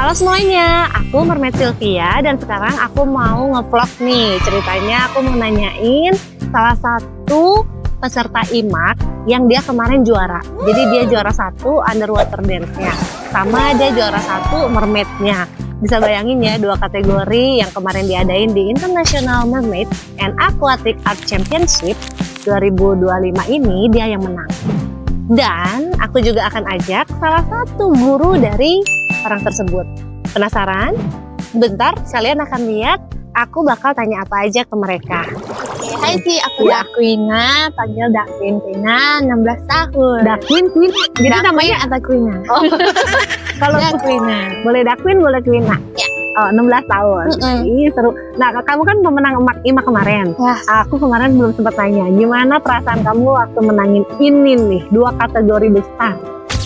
Halo semuanya, aku Mermaid Sylvia dan sekarang aku mau ngevlog nih. Ceritanya aku mau nanyain salah satu peserta IMAK yang dia kemarin juara. Jadi dia juara 1 underwater dance-nya, sama dia juara 1 mermaid-nya. Bisa bayangin ya, 2 kategori yang kemarin diadain di International Mermaid and Aquatic Art Championship 2025 ini dia yang menang. Dan aku juga akan ajak salah satu guru dari orang tersebut. Penasaran? Bentar, kalian akan lihat aku bakal tanya apa aja ke mereka. Hai Ci, aku Dakwina, panggil Dakwin, Kwina, 16 tahun. Dakwin, Queen, jadi Dakwin namanya atau Kwina? oh. Kalau Dakwina. boleh Dakwin, boleh Quina. Ya. Oh, 16 tahun. Ih, seru. Nah, kamu kan pemenang IMAK kemarin. Ya. Aku kemarin belum sempat tanya, gimana perasaan kamu waktu menangin ini nih, 2 kategori besar?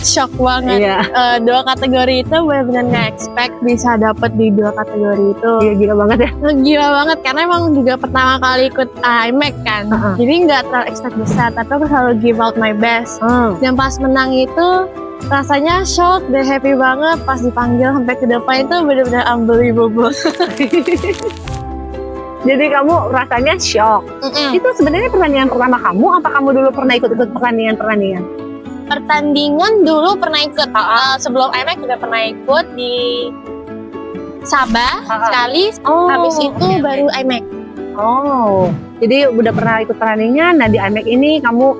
Shock banget. Iya. 2 kategori itu benar-benar nggak expect bisa dapet di 2 kategori itu. Iya, gila banget ya. Gila banget karena emang juga pertama kali ikut IMAK kan. Jadi nggak terlalu expect besar, tapi aku selalu give out my best. Dan pas menang itu rasanya shock dan happy banget. Pas dipanggil sampai ke depan itu benar-benar unbelievable. Jadi kamu rasanya shock. Itu sebenarnya pertandingan pertama kamu, apa kamu dulu pernah ikut-ikut pertandingan? Pertandingan dulu pernah ikut. Sebelum IMAK juga pernah ikut di Sabah sekali. Habis itu baru IMAK. Oh, jadi udah pernah ikut pertandingan. Nah, di IMAK ini kamu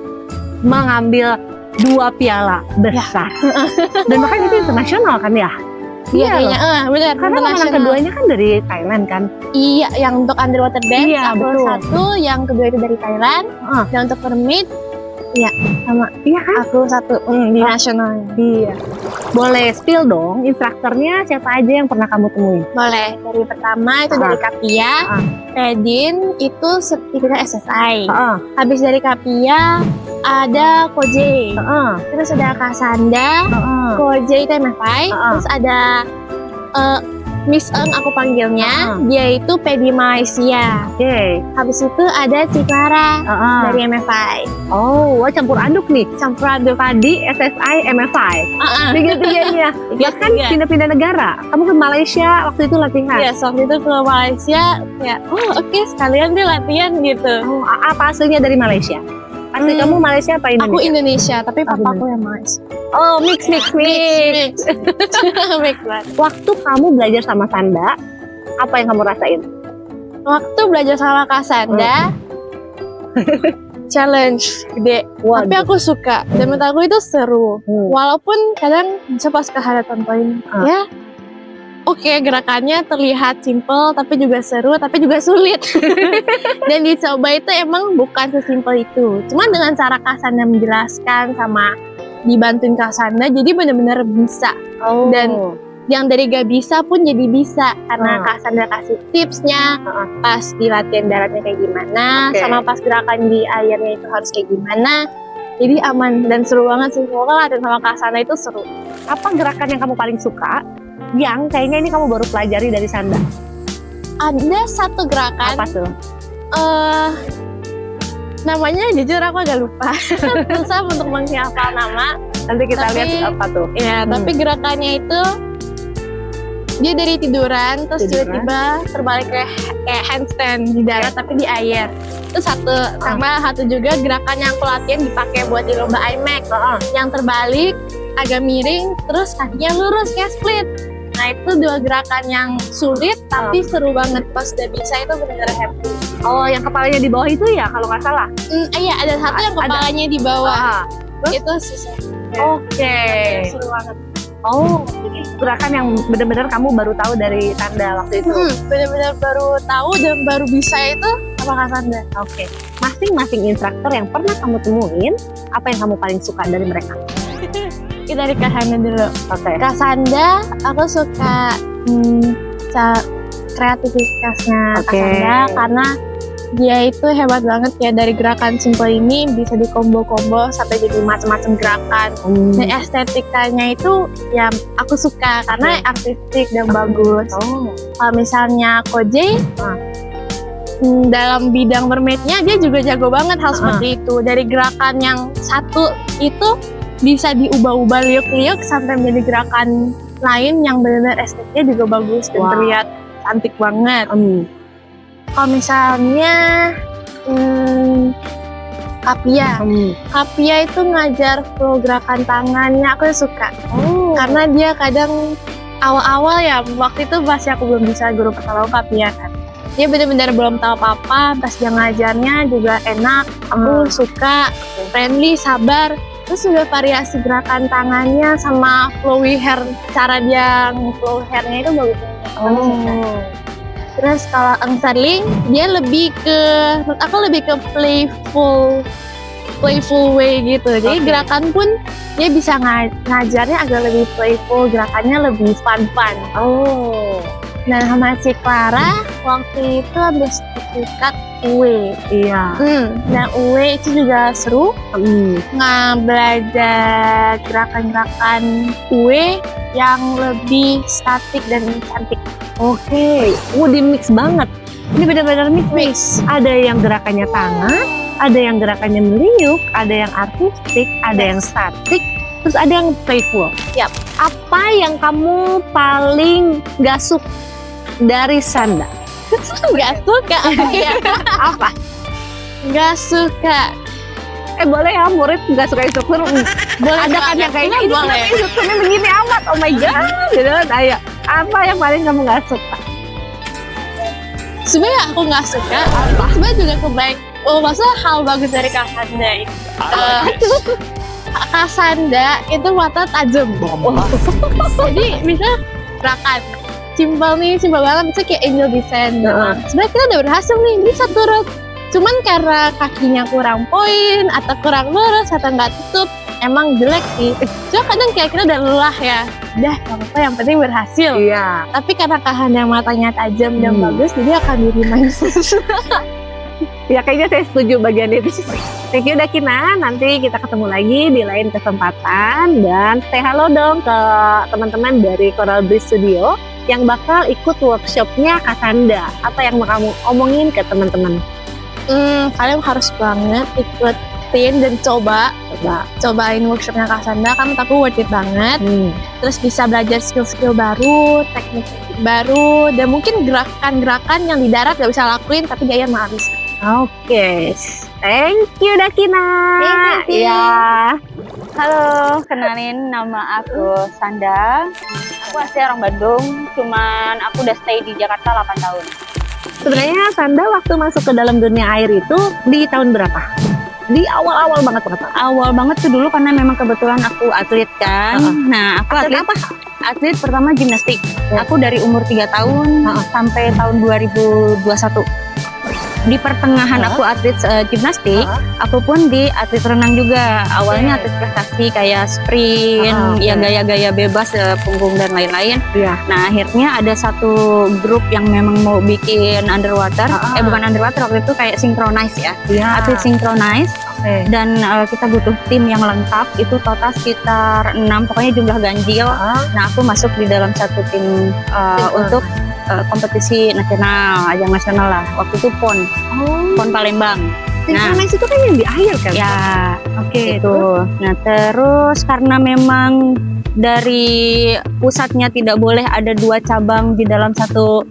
mengambil 2 piala besar. Dan bahkan itu internasional kan ya? Iya kayaknya, benar. Karena pemenang keduanya kan dari Thailand kan? Iya, yang untuk underwater dance Iya, aku betul. 1, yang kedua itu dari Thailand. Dan untuk mermaid, iya sama. Iya kan? Aku 1 di nasional. Iya. Boleh spill dong, instrukturnya siapa aja yang pernah kamu temuin? Boleh. Dari pertama itu dari Kapia, Redin itu ikutnya SSI. Habis dari Kapia ada Koje. Terus ada Kasanda, Koje itu MFI. Terus ada Miss Eng aku panggilnya, dia itu PD Malaysia. Habis itu ada Ciklara dari MFI. Oh, campur aduk nih. Campur aduk. Padi, SSI, MFI. Tiga-tiganya. Bahkan pindah-pindah negara. Kamu ke Malaysia waktu itu latihan? Iya, waktu itu ke Malaysia. Ya, oke, sekalian deh latihan gitu. Oh, apa aslinya dari Malaysia? Asli kamu Malaysia apa Indonesia? Aku Indonesia, tapi papaku yang Malaysia. Oh, mix. Mix banget. Waktu kamu belajar sama Sanda, apa yang kamu rasain? Waktu belajar sama Kak Sanda, challenge gede. Tapi aku suka, dan menurut aku itu seru. Walaupun kadang bisa pas kehadatan poin, ya. Oke, gerakannya terlihat simple, tapi juga seru, tapi juga sulit. Dan dicoba itu emang bukan sesimpel itu. Cuman dengan cara Kak Sanda menjelaskan sama dibantuin Kak Sanda, jadi benar-benar bisa. Dan yang dari gak bisa pun jadi bisa. Karena Kak Sanda kasih tipsnya, pas di latihan daratnya kayak gimana, sama pas gerakan di airnya itu harus kayak gimana. Jadi aman dan seru banget sih. Pokoknya latihan sama Kak Sanda itu seru. Apa gerakan yang kamu paling suka? Yang kayaknya ini kamu baru pelajari dari Sanda. Ada satu gerakan. Apa tuh? Namanya jujur aku agak lupa. Susah untuk menghafal nama. Nanti kita lihat apa tuh. Iya, tapi gerakannya itu dia dari tiduran terus tiba-tiba terbalik kayak handstand di darat tapi di air. Itu satu. Sama satu juga gerakan yang aku latihan dipakai buat di lomba IMAK. Yang terbalik agak miring terus kakinya lurus kayak split. Nah, itu 2 gerakan yang sulit tapi seru banget. Pas udah bisa itu benar-benar happy. Oh, yang kepalanya di bawah itu ya kalau nggak salah? Iya, ada satu yang kepalanya di bawah. Itu susah. Oke. Seru banget. Oh, gerakan yang benar-benar kamu baru tahu dari Sanda waktu itu? Benar-benar baru tahu dan baru bisa itu sama Kak Sanda. Oke. Masing-masing instruktur yang pernah kamu temuin, apa yang kamu paling suka dari mereka? Kita dari Kak Sanda dulu. Kak Sanda, aku suka kreativitasnya Kak Sanda karena dia itu hebat banget ya, dari gerakan simple ini bisa di combo-combo sampai jadi macam-macam gerakan. Dan estetikanya itu ya aku suka karena artistik dan bagus. Kalau misalnya Koje, dalam bidang mermaidnya dia juga jago banget hal seperti itu. Dari gerakan yang satu itu bisa diubah-ubah liuk-liuk sampai menjadi gerakan lain yang benar-benar estetiknya juga bagus dan terlihat cantik banget. Kalau misalnya Kapia itu ngajar flow gerakan tangannya, aku suka. Karena dia kadang awal-awal ya, waktu itu masih aku belum bisa guru pertama Kapia kan. Dia benar-benar belum tahu apa-apa, pas dia ngajarnya juga enak, aku suka, friendly, sabar. Terus juga variasi gerakan tangannya sama flowy hair, cara dia flow hairnya itu bagus banget. Terus kalau Eng Serling, dia lebih ke, menurut aku lebih ke playful way gitu. Jadi gerakan pun dia bisa ngajarnya agak lebih playful, gerakannya lebih fun. Nah sama si Clara, waktu itu habis terikat Uwe. Iya. Nah Uwe itu juga seru, belajar gerakan-gerakan Uwe yang lebih statik dan cantik. Oke, di mix banget. Ini benar-benar mix. Ada yang gerakannya tangan, ada yang gerakannya meliuk, ada yang artistik, ada yang statik, terus ada yang playful. Yap. Apa yang kamu paling gak suka dari Sanda? Gak suka Apa? Gak suka. Boleh ya murid gak suka instruktur? Boleh, ada kan yang kayaknya ini boleh. kenapa instrukturnya begini amat, oh my god gitu kan. Ayo, apa yang paling kamu gak suka? Sebenarnya aku gak suka, sebenarnya juga kebaik. Maksudnya hal bagus dari Kak Sanda itu. Kak Sanda itu mata tajam. Jadi bisa gerakan simpel banget, misalnya kayak angel descent. Sebenarnya kita udah berhasil nih, bisa turun. Cuman karena kakinya kurang poin, atau kurang lurus, atau nggak tutup, emang jelek sih. Cuma kadang kayak kita udah lelah ya, udah gak apa-apa, yang penting berhasil. Iya. Tapi karena Kak Handa yang matanya tajam dan bagus, jadi akan dirimain. Ya kayaknya saya setuju bagian itu. Thank you Dakina, nanti kita ketemu lagi di lain kesempatan. Dan say halo dong ke teman-teman dari Coral Breeze Studio yang bakal ikut workshopnya Kak Sanda. Apa yang mau kamu omongin ke teman-teman? Kalian harus banget ikutin dan cobain workshopnya Kak Sanda, kan aku worth it banget. Terus bisa belajar skill-skill baru, teknik baru, dan mungkin gerakan-gerakan yang di darat gak bisa lakuin tapi di air malah bisa. Oke, thank you Dakina. Iya. Halo, kenalin nama aku Sanda. Aku asli orang Bandung, cuman aku udah stay di Jakarta 8 tahun. Sebenarnya Sanda waktu masuk ke dalam dunia air itu di tahun berapa? Di awal-awal banget. Awal banget tuh dulu karena memang kebetulan aku atlet kan. Nah, aku atlet apa? Atlet pertama gimnastik. Aku dari umur 3 tahun sampai tahun 2021. Di pertengahan aku atlet gimnastik, aku pun di atlet renang juga. Awalnya atlet prestasi kayak sprint, ya gaya-gaya bebas, punggung dan lain-lain. Nah akhirnya ada satu grup yang memang mau bikin underwater, bukan underwater waktu itu kayak synchronize ya, atlet synchronize. Dan kita butuh tim yang lengkap, itu total sekitar 6, pokoknya jumlah ganjil. Nah aku masuk di dalam satu tim untuk kompetisi nasional, ajang nasional lah. Waktu itu PON Palembang. Synchronize itu kan yang di air kan? Ya, itu. Nah terus karena memang dari pusatnya tidak boleh ada 2 cabang di dalam satu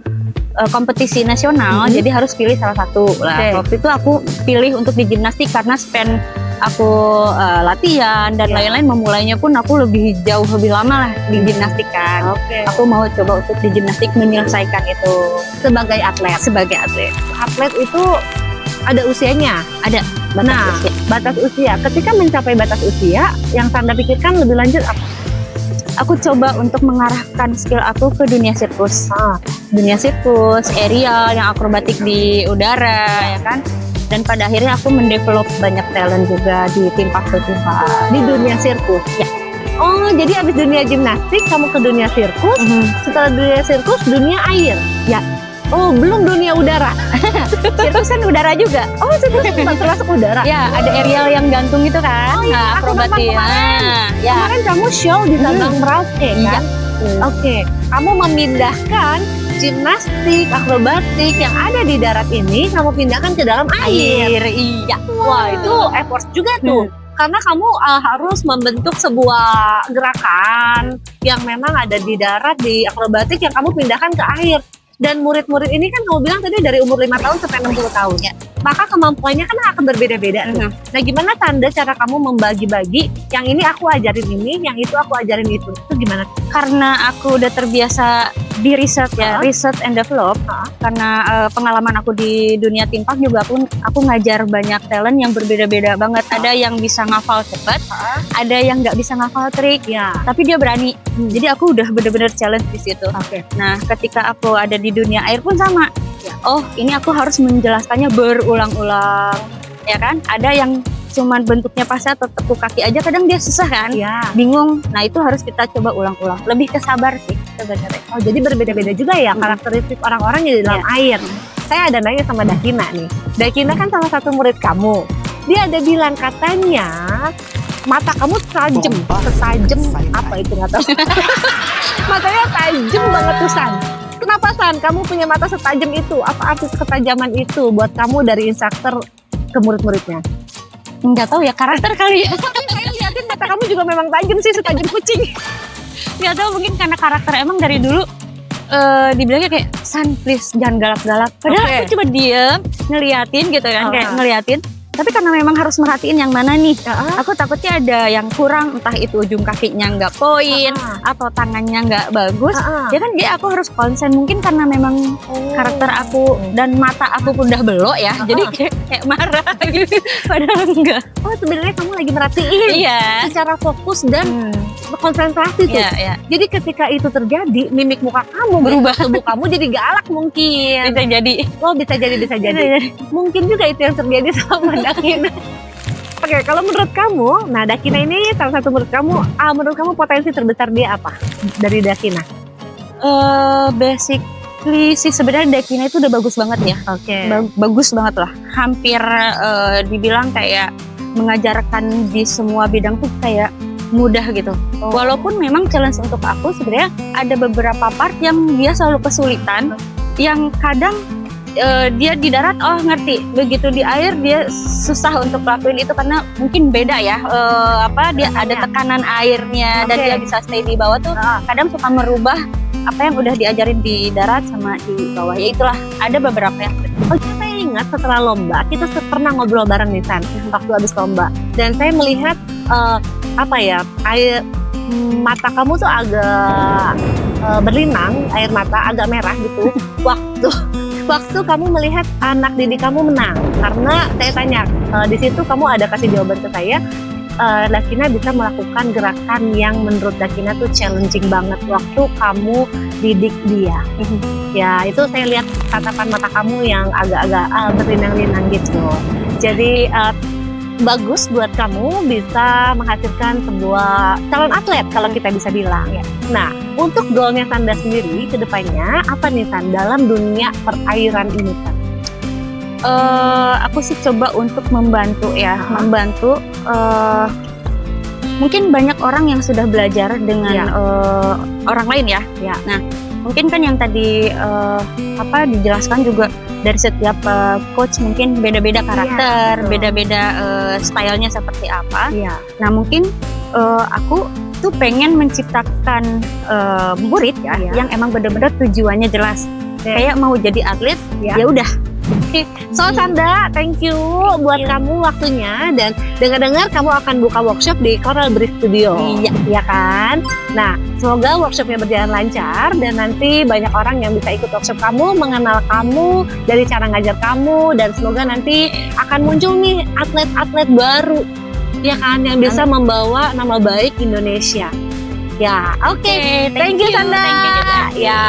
kompetisi nasional, jadi harus pilih salah satu lah. Waktu itu aku pilih untuk di gimnastik karena spend aku latihan dan lain-lain, memulainya pun aku jauh lebih lama lah di gimnastik kan. Aku mau coba untuk di gimnastik menyelesaikan itu sebagai atlet. Atlet itu ada usianya, ada batas usia. Ketika mencapai batas usia, yang Sanda pikirkan lebih lanjut apa? Aku coba untuk mengarahkan skill aku ke dunia sirkus. Dunia sirkus, aerial, yang akrobatik di udara, ya kan. Dan pada akhirnya aku mendevelop banyak talent juga di tim di dunia sirkus. Ya. Oh, jadi abis dunia gimnastik kamu ke dunia sirkus. Setelah dunia sirkus, dunia air. Ya. Oh, belum dunia udara. Sirkus kan udara juga. Oh, sirkus termasuk udara. Ya, ada aerial yang gantung itu kan. Nah, akrobatik. Kemarin kamu show di Sabang Merauke kan? Oke, kamu memindahkan gimnastik, akrobatik yang ada di darat ini, kamu pindahkan ke dalam air. Iya. Wah, itu effort juga tuh. karena kamu harus membentuk sebuah gerakan yang memang ada di darat, di akrobatik yang kamu pindahkan ke air. Dan murid-murid ini kan kamu bilang tadi dari umur 5 tahun sampai 60 tahun. Ya. Maka kemampuannya kan akan berbeda-beda. Nah, gimana Tanda cara kamu membagi-bagi, yang ini aku ajarin ini, yang itu aku ajarin itu. Itu gimana? Karena aku udah terbiasa di riset ya, research and develop. Karena pengalaman aku di dunia timpak juga aku ngajar banyak talent yang berbeda-beda banget. Ada yang bisa ngafal cepat, ada yang nggak bisa ngafal trik, Ya. tapi dia berani. Jadi aku udah bener-bener challenge di situ. Oke. Nah, ketika aku ada di dunia air pun sama. Ya. Oh, ini aku harus menjelaskannya berulang-ulang, ya kan? Ada yang cuman bentuknya pasnya atau tepuk kaki aja, kadang dia susah kan? Ya. Bingung. Nah, itu harus kita coba ulang-ulang. Lebih ke sabar sih sebenarnya. Oh, jadi berbeda-beda juga ya karakteristik orang-orang yang di dalam air. Saya ada nanya sama Dakina nih. Dakina kan salah satu murid kamu. Dia ada bilang katanya mata kamu tajam, setajam apa itu nggak tahu. Matanya tajam banget tuh San. Kenapa San? Kamu punya mata setajam itu? Apa arti ketajaman itu buat kamu dari instruktur ke murid-muridnya? Nggak tahu ya, karakter kali ya. Saya liatin mata kamu juga memang tajam sih, setajam kucing. Nggak tahu, mungkin karena karakter emang dari dulu dibilangnya kayak San please jangan galak-galak. Padahal Oke. aku cuma diem ngeliatin gitu kan, kayak ngeliatin. Tapi karena memang harus merhatiin yang mana nih. Aku takutnya ada yang kurang, entah itu ujung kakinya nggak poin atau tangannya nggak bagus. Ya kan dia aku harus konsen, mungkin karena memang karakter aku dan mata aku pun udah belok ya. Jadi kayak marah gitu. Padahal enggak. Oh, sebenarnya kamu lagi merhatiin Iya. secara fokus dan konsentrasi tuh. Iya. Jadi ketika itu terjadi, mimik muka kamu berubah, tubuh kamu jadi galak mungkin. Bisa jadi. Oh, bisa jadi. Mungkin juga itu yang terjadi sama Dakina. Oke, kalau menurut kamu, nah Dakina ini salah satu menurut kamu potensi terbesar dia apa dari Dakina? Basically sih sebenarnya Dakina itu udah bagus banget ya. Oke. Bagus banget lah. Hampir dibilang kayak mengajarkan di semua bidang tuh kayak mudah gitu. Walaupun memang challenge untuk aku sebenarnya ada beberapa part yang dia selalu kesulitan, yang kadang dia di darat ngerti, begitu di air dia susah untuk lakuin itu karena mungkin beda ya, dia ada tekanan airnya dan dia bisa stay di bawah tuh kadang suka merubah apa yang udah diajarin di darat sama di bawah. Ya itulah, ada beberapa yang Saya ingat setelah lomba kita pernah ngobrol bareng nih San waktu habis lomba, dan saya melihat air mata kamu tuh agak berlinang, air mata agak merah gitu waktu kamu melihat anak didik kamu menang. Karena saya tanya di situ kamu ada kasih jawaban ke saya, Dakina bisa melakukan gerakan yang menurut Dakina tuh challenging banget waktu kamu didik dia. Ya itu saya lihat tatapan mata kamu yang agak-agak berlinang-linang gitu. Jadi bagus buat kamu bisa menghasilkan sebuah calon atlet kalau kita bisa bilang ya. Nah, untuk goalnya Tanda sendiri ke depannya apa nih Tan dalam dunia perairan ini Tan? Aku sih coba untuk membantu mungkin banyak orang yang sudah belajar dengan orang lain ya. Nah, mungkin kan yang tadi dijelaskan juga dari setiap coach mungkin beda-beda karakter, beda-beda stylenya seperti apa. Nah, mungkin aku tuh pengen menciptakan murid yang emang benar-benar tujuannya jelas. Kayak mau jadi atlet, ya udah. So Tanda, thank you buat kamu waktunya, dan dengar-dengar kamu akan buka workshop di Coral Breeze Studio. Iya kan? Nah, semoga workshopnya berjalan lancar dan nanti banyak orang yang bisa ikut workshop kamu, mengenal kamu dari cara ngajar kamu, dan semoga nanti akan muncul nih atlet-atlet baru, ya kan, yang bisa membawa nama baik Indonesia. Ya, oke. Thank you Tanda. Thank you juga. Ya.